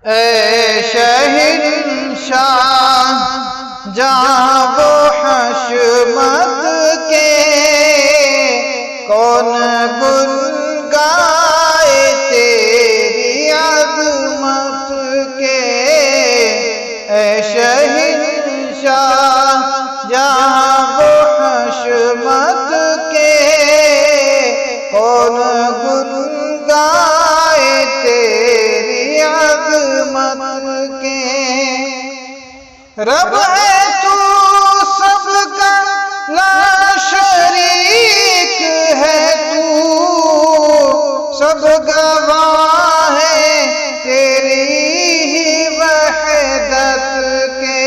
اے شہنشاہ جہاں وہ حشمت کے، کون گن گائے تیری عظمت کے۔ اے شہنشاہ جہاں وہ حشمت کے، کون گن گائے تیری عظمت کے۔ رب ہے تو سب کا لا شریک ہے، تو سب گواہ ہے تیری ہی وحدت کے۔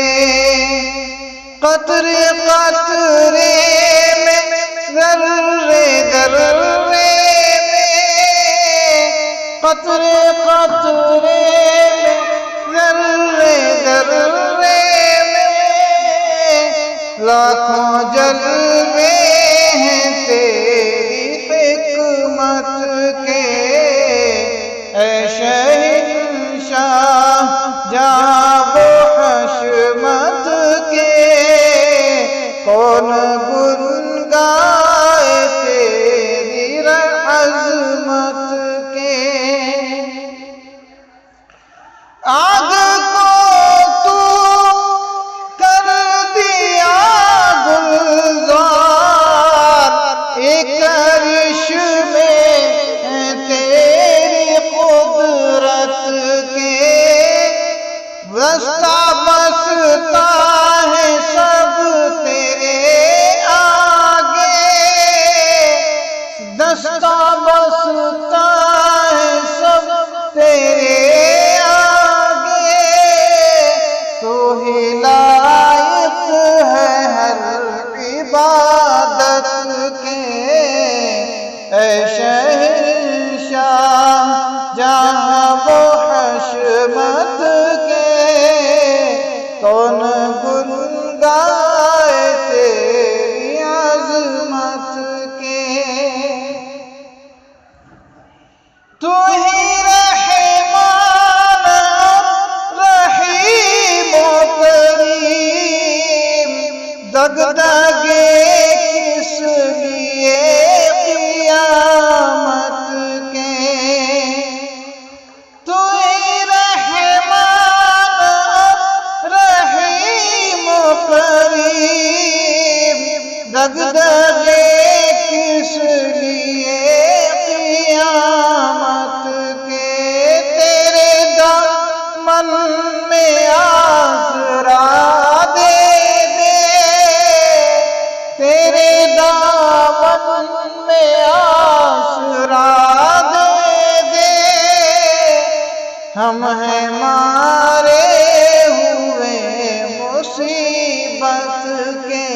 قطرے قطرے میں ذرے ذرے میں، قطرے قطرے میں ذرے ذرے میں، لاکھوں جلوے ہیں تیری حکمت کے۔ اے شہنشاہ جہاں وہ حشمت کے، کون گن گائے تیری عظمت کے۔ آگ کو تو کر دیا گلزار، ایک عرش میں تیری قدرت کے۔ بستا بستا ہے سب تیرے آگے، دستا بستا ہے سب تیرے آگے، تو ہی لائق ہے ہر عبادت کے۔ اے شہنشاہ جہاں وہ حشمت کے، کون گن گائے تیری عظمت کے۔ تو ہی رحمان رحیم و کریم، دغدغے کس لیے قیامت کے۔ تو ہی رحمان رحیم و کریم، دغدغے کس لیے قیامت کے۔ تیرے دامن میں آسرا دے دے، تیرے دامن میں آسرا دے دے، ہم ہیں مارے ہوئے مصیبت کے۔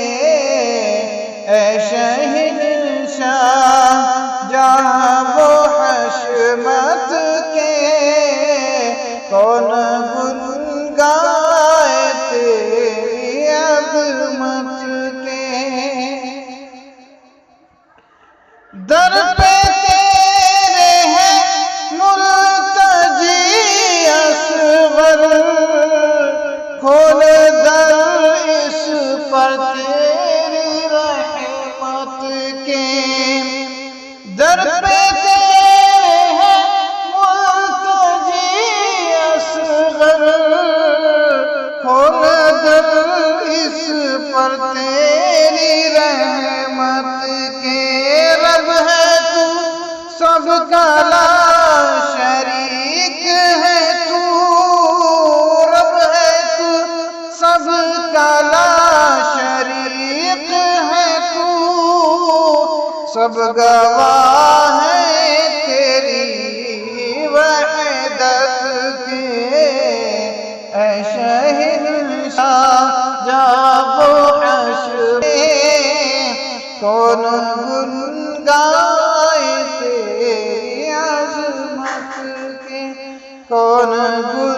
اے شہنشاہ جہاں وہ حشمت کے، کون گن گائے تیری عظمت کے۔ در پہ تیرے ہیں ملتجی اصغر، کھول در اس پر تیری رحمت کے۔ در پہ تیرے ہیں ملتجی اصغر، کھول در اس پر تیری رحمت کے۔ رب ہے تو سب کا لا شریک ہے، تو رب ہے تو سب کا لا شریک ہے، تو سب گواہ ہے تیری وحدت کے۔ اے شہنشاہ جہاں وہ حشر میں، کون گن گائے تیری عظمت کے، کون گن